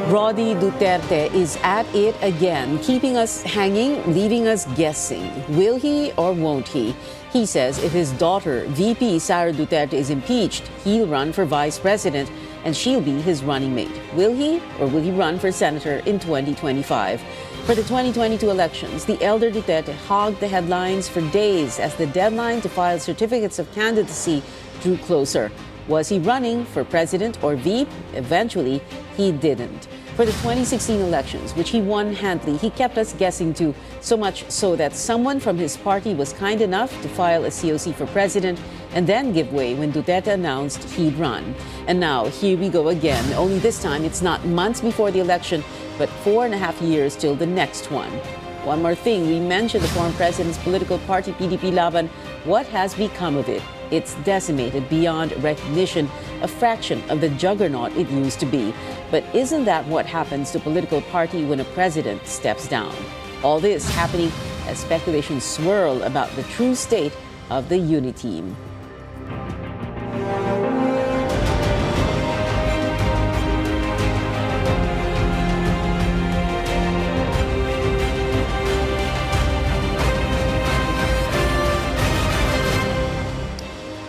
Rody Duterte is at it again, keeping us hanging, leaving us guessing. Will he or won't he? He says if his daughter, VP Sara Duterte, is impeached, he'll run for vice president and she'll be his running mate. Will he or will he run for senator in 2025? For the 2022 elections, the elder Duterte hogged the headlines for days as the deadline to file certificates of candidacy drew closer. Was he running for president or veep? Eventually, he didn't. For the 2016 elections, which he won handily, he kept us guessing too, so much so that someone from his party was kind enough to file a COC for president and then give way when Duterte announced he'd run. And now, here we go again, only this time it's not months before the election, but 4.5 years till the next one. One more thing, we mentioned the former president's political party, PDP Laban. What has become of it? It's decimated beyond recognition, a fraction of the juggernaut it used to be. But isn't that what happens to a political party when a president steps down? All this happening as speculations swirl about the true state of the Uniteam.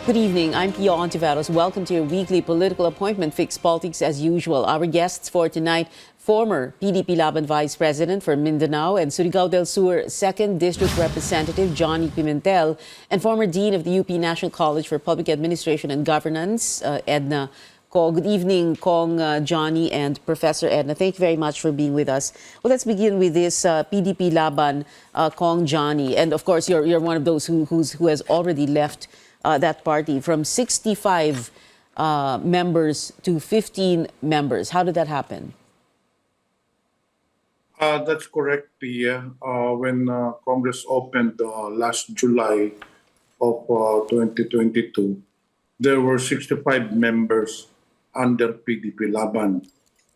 Good evening, I'm Pio Ontiveros. Welcome to your weekly political appointment, Fixed Politics as usual. Our guests for tonight, former PDP Laban Vice President for Mindanao and Surigao del Sur 2nd District Representative Johnny Pimentel, and former Dean of the UP National College for Public Administration and Governance, Edna Kong. Good evening, Kong, Johnny, and Professor Edna. Thank you very much for being with us. Well, let's begin with this PDP Laban, Kong, Johnny. And of course, you're one of those who has already left that party from 65 members to 15 members. How did that happen? That's correct, Pia. When Congress opened last July of 2022, there were 65 members under PDP Laban.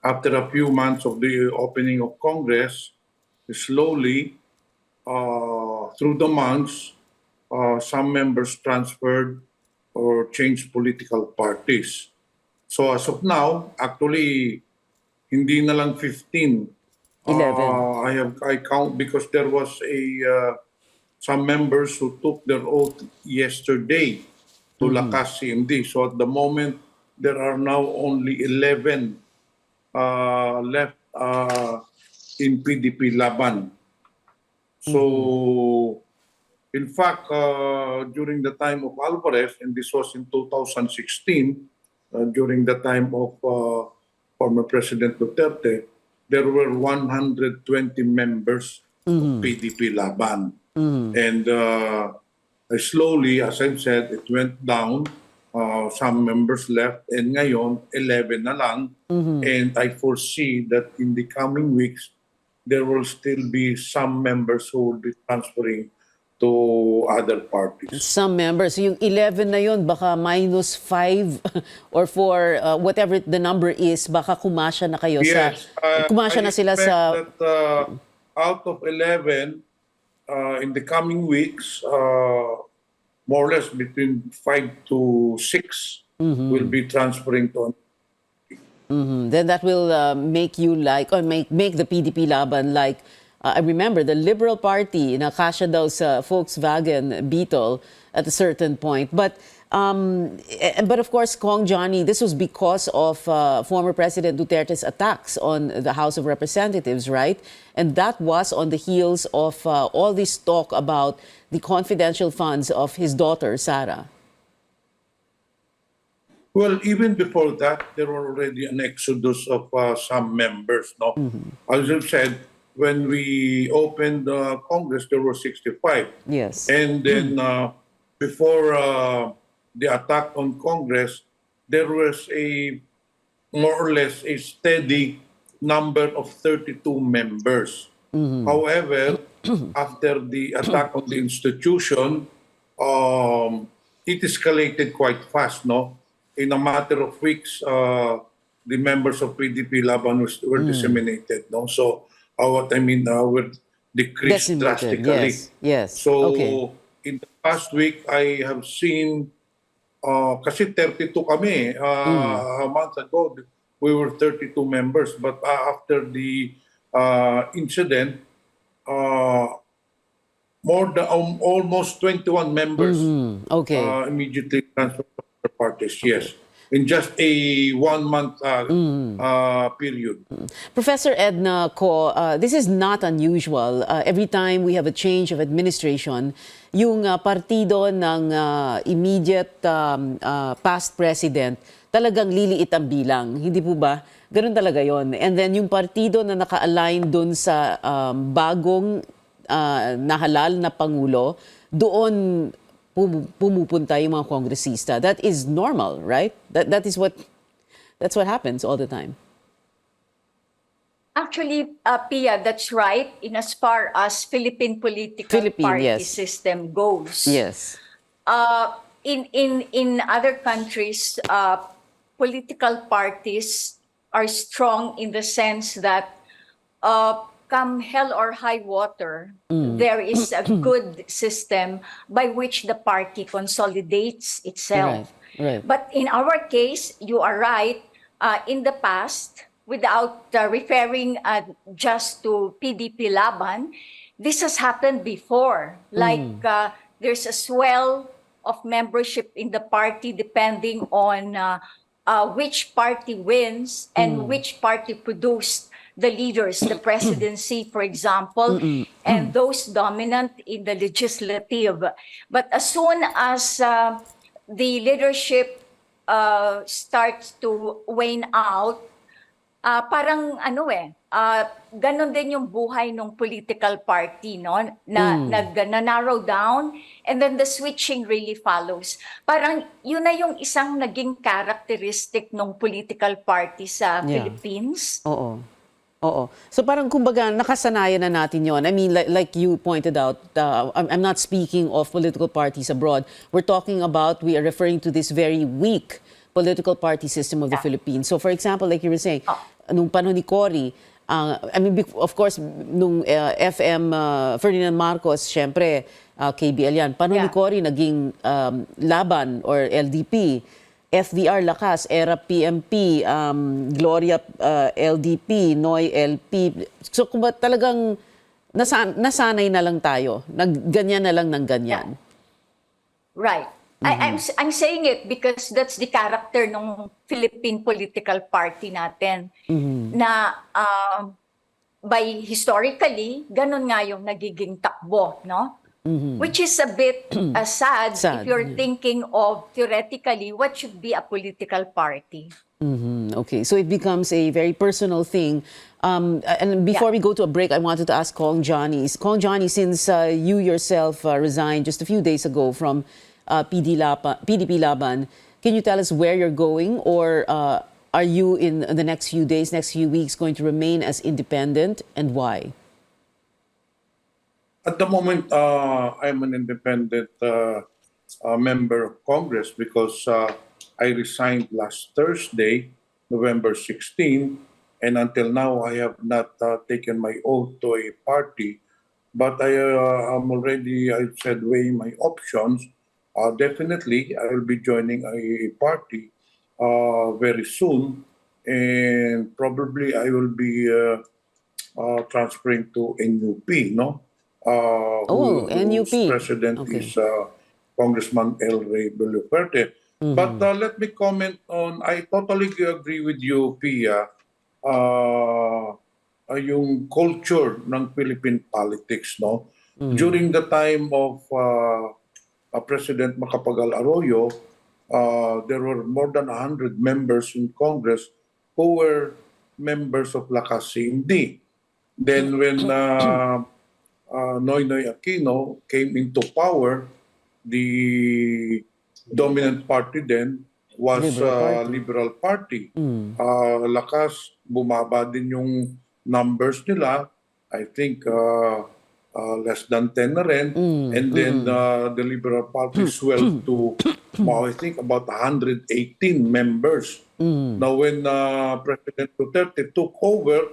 After a few months of the opening of Congress, slowly, through the months, some members transferred or changed political parties. So as of now, actually, hindi na lang 15. 11. I count because there was some members who took their oath yesterday to Lakas CMD. So at the moment, there are now only 11 left in PDP Laban. So, in fact, during the time of Alvarez, and this was in 2016, during the time of former President Duterte, there were 120 members of PDP Laban. And slowly, as I've said, it went down. Some members left, and ngayon, 11 na lang. And I foresee that in the coming weeks, there will still be some members who will be transferring to other parties. Some members. So yung 11 na yun, baka minus 5 or 4, whatever the number is, baka kumasya na kayo Yes, kumasya I na sila expect sa... that out of 11, in the coming weeks, more or less between 5 to 6 will be transferring to. Then that will make you like, or make the PDP Laban like, I remember the Liberal Party, nakasya daw sa Volkswagen Beetle at a certain point. But of course, Kong, Johnny, this was because of former President Duterte's attacks on the House of Representatives, right? And that was on the heels of all this talk about the confidential funds of his daughter, Sara. Well, even before that, there were already an exodus of some members. No, as you said, when we opened Congress, there were 65. Yes. And then before the attack on Congress, there was a more or less a steady number of 32 members. However, after the attack on the institution, it escalated quite fast, no? In a matter of weeks, the members of PDP Laban were disseminated, no? So, what I mean, were decreased Decimated. drastically. Yes. So, Okay. in the past week, I have seen, kasi 32 kami a month ago, we were 32 members. But after the incident, almost 21 members Okay. immediately transferred to other parties. Yes, in just a 1 month period. Professor Edna Ko, this is not unusual. Every time we have a change of administration, yung partido ng immediate past president talagang liliit ang bilang. Hindi po ba? Ganun talaga yon. And then yung partido na naka-align dun sa bagong nahalal na pangulo, doon pumupunta yung mga kongresista. That is normal, right? That's what happens all the time. Actually, Pia, that's right. In as far as Philippine political party yes. system goes. Yes. In other countries, political parties are strong in the sense that come hell or high water, there is a good system by which the party consolidates itself. Right. But in our case, you are right. In the past, without referring just to PDP Laban, this has happened before. Like there's a swell of membership in the party depending on which party wins and which party produced the leaders, the presidency, for example, and those dominant in the legislative. But as soon as the leadership starts to wane out, parang ganon din yung buhay ng political party, no? Na-narrow down, and then the switching really follows. Parang yun na yung isang naging characteristic ng political party sa Philippines. Oo. So parang kumbaga nakasanayan na natin yon. I mean, like you pointed out, I'm not speaking of political parties abroad. We are referring to this very weak political party system of the Philippines. So for example, like you were saying, nung panahon ni Cory, of course, nung FM Ferdinand Marcos, syempre, KBL yan. Panahon ni Cory, naging Laban or LDP. FDR Lakas, ERA PMP, Gloria LDP, Noy LP. So kung ba talagang nasanay na lang tayo, ganyan na lang ng ganyan. Right. I'm saying it because that's the character ng Philippine political party natin. Na by historically, ganun nga yung nagiging takbo, no? Which is a bit sad if you're thinking of theoretically what should be a political party. Okay, so it becomes a very personal thing. And before we go to a break, I wanted to ask Kong Johnny. Kong Johnny, since you yourself resigned just a few days ago from PDP Laban, can you tell us where you're going, or are you in the next few days, next few weeks going to remain as independent, and why? At the moment, I'm an independent member of Congress because I resigned last Thursday, November 16, and until now I have not taken my oath to a party. But I'm already, I said, weighing my options. Definitely, I will be joining a party very soon, and probably I will be transferring to NUP, no? NUP. Whose president is Congressman Rody Duterte. But let me comment on, I totally agree with you, Pia, yung culture ng Philippine politics, no? During the time of President Macapagal Arroyo, there were more than 100 members in Congress who were members of Lakas CMD. Then when Noynoy Aquino came into power, the dominant party then was Liberal Party. Lakas, bumaba din yung numbers nila. I think less than 10 na rin. And then the Liberal Party swelled to, I think, about 118 members. Now when President Duterte took over,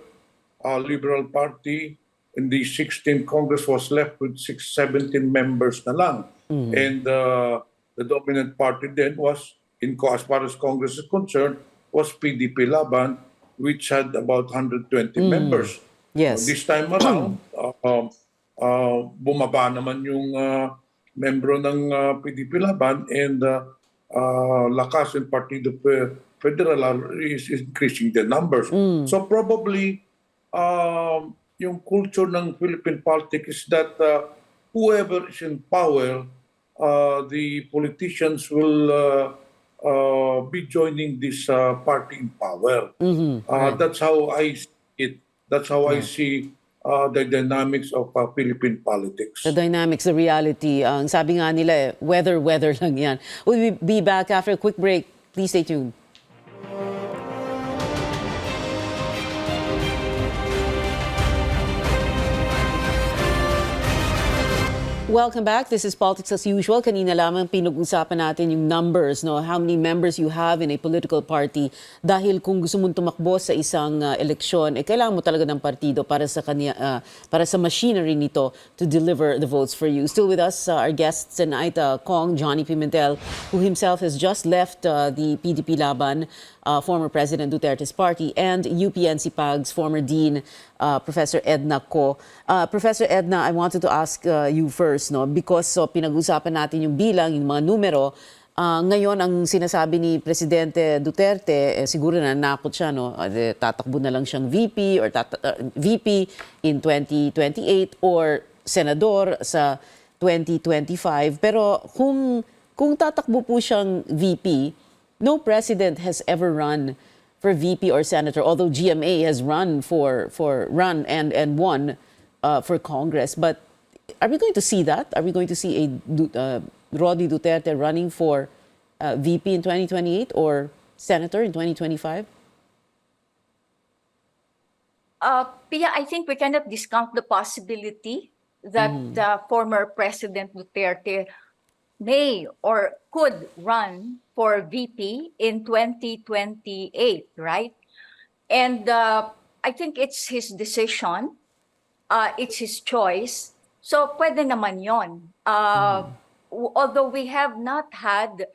Liberal Party in the 16th Congress was left with 17 members na lang. And the dominant party then was, as far as Congress is concerned, was PDP Laban, which had about 120 members. Yes. This time around, bumaba naman yung membro ng PDP Laban, and Lakas and Partido Federal is increasing the numbers. So probably yung culture ng Philippine politics is that whoever is in power, the politicians will be joining this party in power. That's how I see it. That's how I see the dynamics of Philippine politics. The dynamics, the reality. Ang sabi nga nila, weather lang yan. We'll be back after a quick break. Please stay tuned. Welcome back. This is Politics as Usual. Kanina lamang pinag-usapan natin yung numbers, no? How many members you have in a political party. Dahil kung gusto mong tumakbo sa isang eleksyon, kailangan mo talaga ng partido para sa para sa machinery nito to deliver the votes for you. Still with us, our guests tonight, Kong Johnny Pimentel, who himself has just left the PDP Laban, former President Duterte's party, and UPNC PAG's former Dean, Professor Edna Co. Professor Edna, I wanted to ask you first, no, because pinag-usapan natin yung bilang, yung mga numero. Ngayon, ang sinasabi ni Presidente Duterte, siguro nanakot siya, no, tatakbo na lang siyang VP or VP in 2028 or senador sa 2025. Pero kung tatakbo po siyang VP, no president has ever run for VP or senator, although GMA has run and won for Congress. But are we going to see that? Are we going to see a Rody Duterte running for VP in 2028 or senator in 2025? Pia, I think we cannot discount the possibility that former President Duterte may or could run for VP in 2028, right? And I think it's his decision, it's his choice. So pwede naman yon. Although we have not had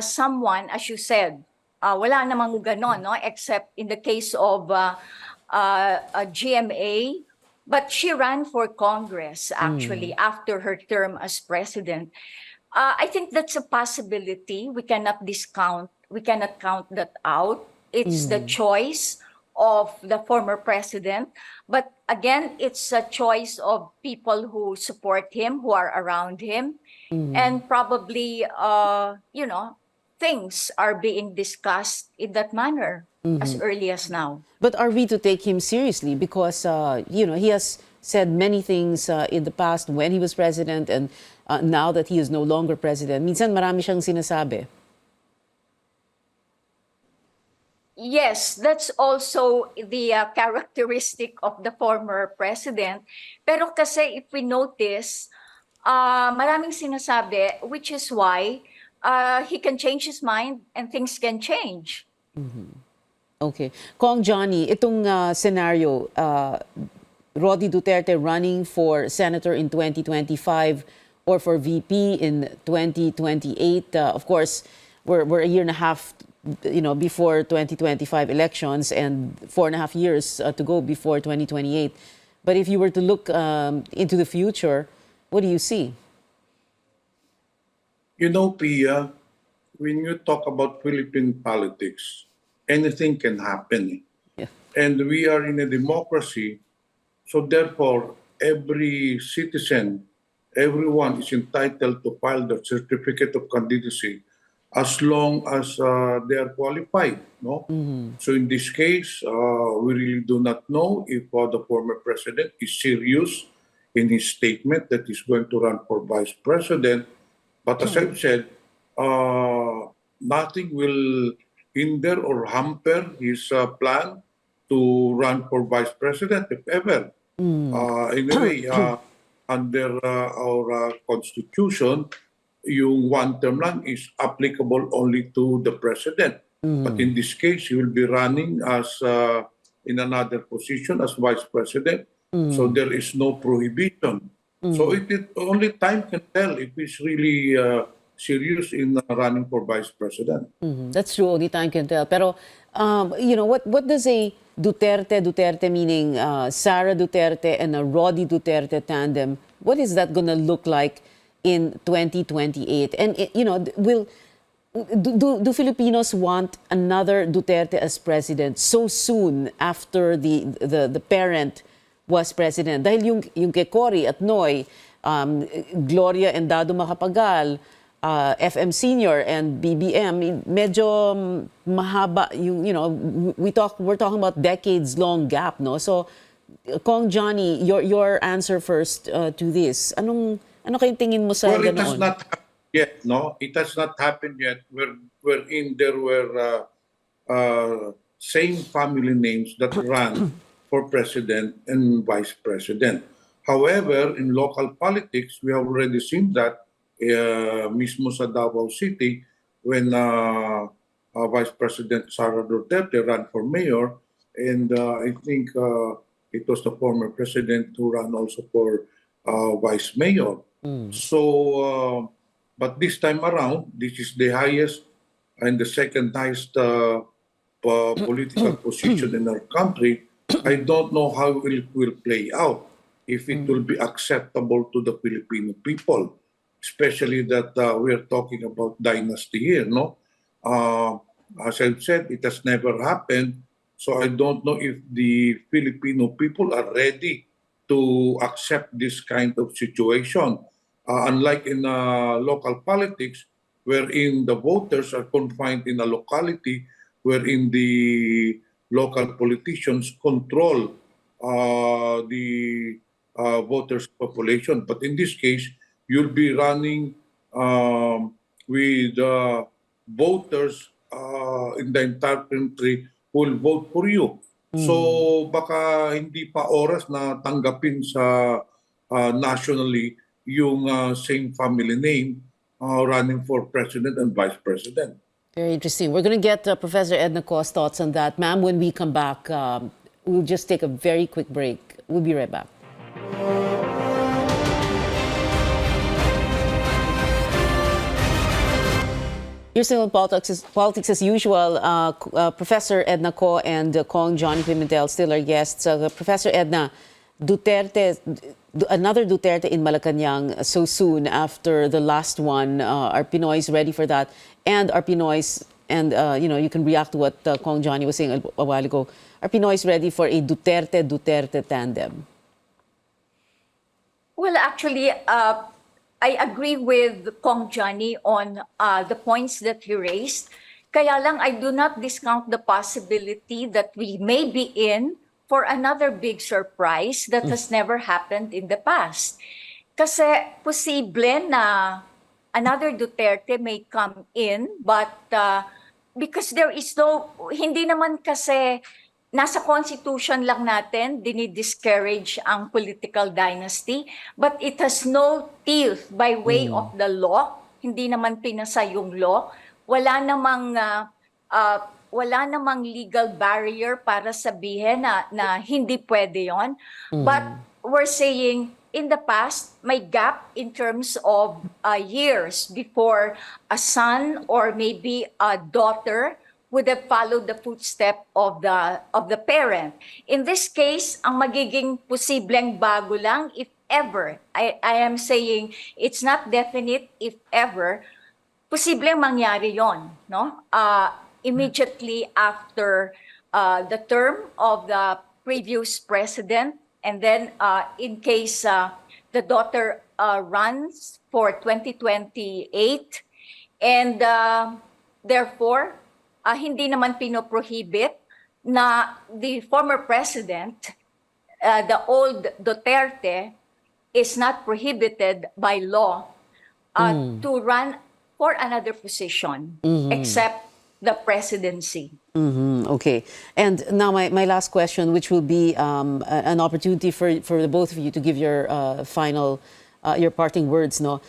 someone, as you said, wala namang ganon, no? Except in the case of GMA, but she ran for Congress actually after her term as president. I think that's a possibility. We cannot discount. We cannot count that out. It's the choice of the former president. But again, it's a choice of people who support him, who are around him. And probably, things are being discussed in that manner as early as now. But are we to take him seriously? Because, he has said many things in the past when he was president and now that he is no longer president. Minsan marami siyang sinasabi. Yes, that's also the characteristic of the former president. Pero kasi if we notice, maraming sinasabi, which is why he can change his mind and things can change. Okay. Kong Johnny, itong scenario, Rody Duterte running for senator in 2025 or for VP in 2028. Of course, we're a year and a half, before 2025 elections and 4.5 years to go before 2028. But if you were to look into the future, what do you see? Pia, when you talk about Philippine politics, anything can happen. Yeah. And we are in a democracy, so therefore, every citizen, everyone is entitled to file the certificate of candidacy as long as they are qualified. No? So in this case, we really do not know if the former president is serious in his statement that he's going to run for vice president. But as I've said, nothing will hinder or hamper his plan to run for vice president, if ever. Anyway, under our constitution, yung one term lang is applicable only to the president. But in this case, he will be running as in another position as vice president. So there is no prohibition. So it only time can tell if he's really serious in running for vice president. That's true. Only time can tell. Pero, what does a Duterte meaning Sara Duterte and a Rody Duterte tandem, what is that going to look like in 2028? And, do Filipinos want another Duterte as president so soon after the parent was president? Dahil yung kay Cory at Noy, Gloria and Dado Macapagal, FM Senior and BBM, medyo mahaba yung, we're talking about decades long gap, no? So Kong Johnny, your answer first to this. Ano kayong tingin mo sa Well, it has ganoon? not happened yet, no? It has not happened yet wherein there were same family names that ran for president and vice president. However, in local politics, we have already seen that mismo sa Davao City when Vice President Sara Duterte ran for mayor, and I think it was the former president who ran also for vice mayor. So, but this time around, this is the highest and the second highest political position in our country. I don't know how it will play out, if it will be acceptable to the Filipino people, especially that we're talking about dynasty here, no? As I've said, it has never happened, so I don't know if the Filipino people are ready to accept this kind of situation. Unlike in local politics, wherein the voters are confined in a locality, wherein the local politicians control the voters' population. But in this case, you'll be running with voters in the entire country who will vote for you. So baka hindi pa oras na tanggapin sa nationally yung same family name running for president and vice president. Very interesting. We're going to get Professor Edna Co's thoughts on that. Ma'am, when we come back, we'll just take a very quick break. We'll be right back. You're still in politics as usual. Professor Edna Co and Kong Johnny Pimentel still our guests. Professor Edna, Duterte, another Duterte in Malacanang so soon after the last one. Are Pinoys ready for that? And are Pinoys, and you can react to what Kong Johnny was saying a while ago, are Pinoys ready for a Duterte tandem? Well, actually, I agree with Kong Johnny on the points that he raised. Kaya lang, I do not discount the possibility that we may be in for another big surprise that has never happened in the past. Kasi posible na another Duterte may come in, but because there is no, hindi naman kasi nasa constitution lang natin, dinidiscourage ang political dynasty, but it has no teeth by way of the law. Hindi naman pinasa yung law. Wala namang legal barrier para sabihin na hindi pwede yon. But we're saying, in the past, may gap in terms of years before a son or maybe a daughter would have followed the footstep of the parent. In this case, ang magiging posibleng bago lang, if ever, I am saying it's not definite, if ever, posibleng mangyari yon, no? Immediately after the term of the previous president, and then in case the daughter runs for 2028, and therefore, hindi naman pinoprohibit na the former president, the old Duterte, is not prohibited by law to run for another position except the presidency. Okay. And now my last question, which will be an opportunity for the both of you to give your your parting words. No.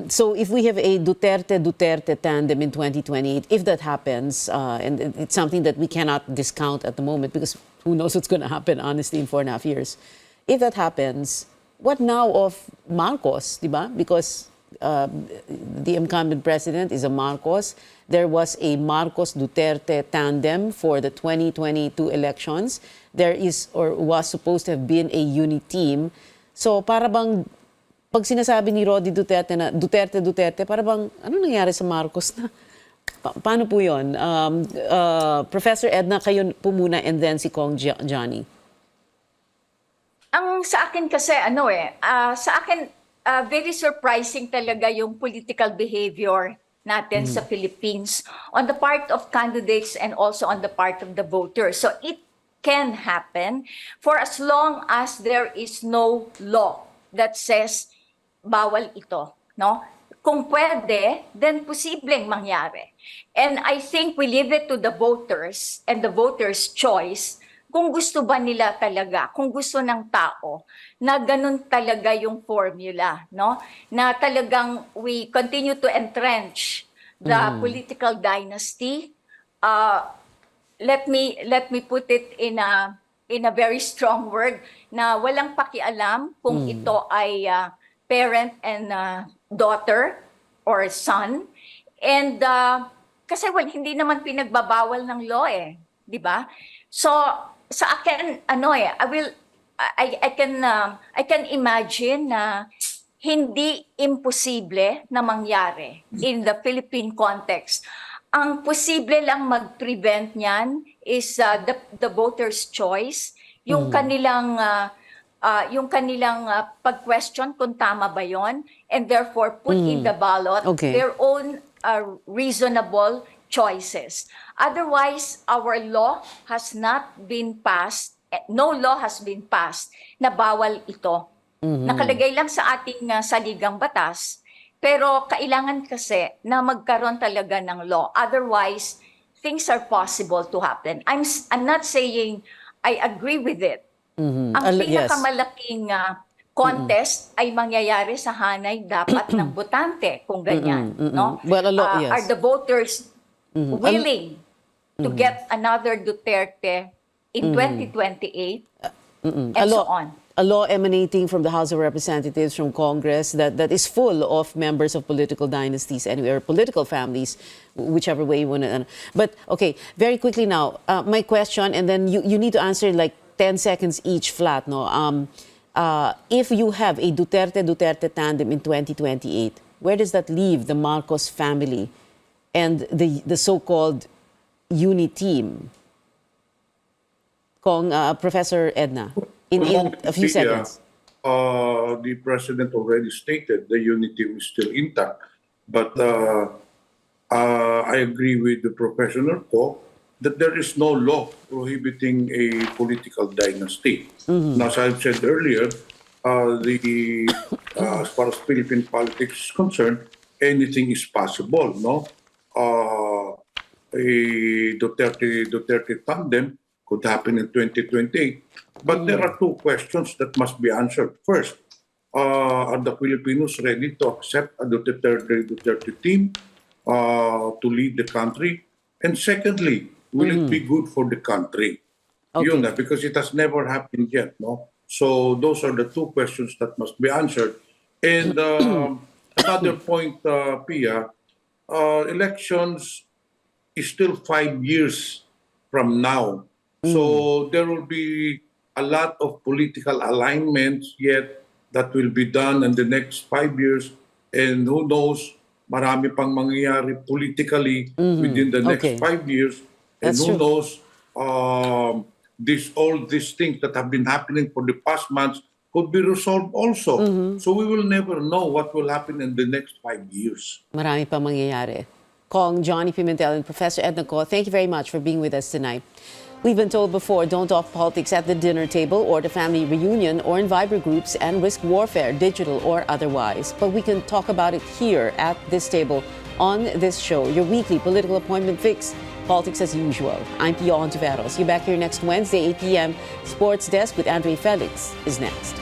So if we have a Duterte tandem in 2028, if that happens, and it's something that we cannot discount at the moment because who knows what's going to happen, honestly, in 4.5 years. If that happens, what now of Marcos, diba? Because the incumbent president is a Marcos. There was a Marcos-Duterte tandem for the 2022 elections. There is or was supposed to have been a unity team. So para bang pag sinasabi ni Rody Duterte na Duterte, para bang ano nangyari sa Marcos na? Paano po yun? Professor Edna, kayo po muna and then si Kong Johnny. Ang sa akin kasi sa akin very surprising talaga yung political behavior natin sa Philippines on the part of candidates and also on the part of the voters. So it can happen for as long as there is no law that says bawal ito, no? Kung pwede, then posibleng mangyari. And I think we leave it to the voters and the voters' choice kung gusto ba nila talaga, kung gusto ng tao na ganun talaga yung formula, no? Na talagang we continue to entrench the political dynasty. Let me put it in a very strong word na walang pakialam kung ito ay parent and daughter or son. And kasi hindi naman pinagbabawal ng law di ba? So sa akin I can imagine na hindi imposible na mangyari in the Philippine context. Ang posible lang mag-prevent niyan is the voters' choice, yung kanilang pag-question kung tama ba yon, and therefore put in the ballot their own reasonable choices. Otherwise, our law has not been passed, no law has been passed na bawal ito. Nakalagay lang sa ating saligang batas, pero kailangan kasi na magkaroon talaga ng law. Otherwise, things are possible to happen. I'm not saying I agree with it. Ang pinakamalaking contest ay mangyayari sa hanay dapat ng botante kung ganyan, no? Well, yes. Are the voters willing to get another Duterte in 2028 and so on? A law emanating from the House of Representatives, from Congress, that is full of members of political dynasties anyway, or political families, whichever way you want to. But okay, very quickly now, my question, and then you need to answer like 10 seconds each flat. No, if you have a Duterte tandem in 2028, where does that leave the Marcos family and the so-called unity team? Professor Edna, in a few seconds. The president already stated the unity is still intact, but I agree with the professional that there is no law prohibiting a political dynasty. Now, as I've said earlier, as far as Philippine politics is concerned, anything is possible, no? A Duterte tandem could happen in 2028. But there are two questions that must be answered. First, are the Filipinos ready to accept a Duterte team to lead the country? And secondly, will it be good for the country? Yun na, because it has never happened yet, no? So those are the two questions that must be answered. And another point, Pia, elections is still 5 years from now. So there will be a lot of political alignments yet that will be done in the next 5 years. And who knows, marami pang mangyayari politically within the next 5 years. And That's who true. knows, all these things that have been happening for the past months could be resolved also. So we will never know what will happen in the next 5 years. Marami pa mangyayari. Kong Johnny Pimentel and Professor Edna Ko, thank you very much for being with us tonight. We've been told before, don't talk politics at the dinner table or the family reunion or in Viber groups and risk warfare, digital or otherwise. But we can talk about it here at this table on this show, your weekly political appointment fix, politics as usual. I'm Pia Ontiveros. You're back here next Wednesday, 8 p.m. Sports Desk with Andre Felix is next.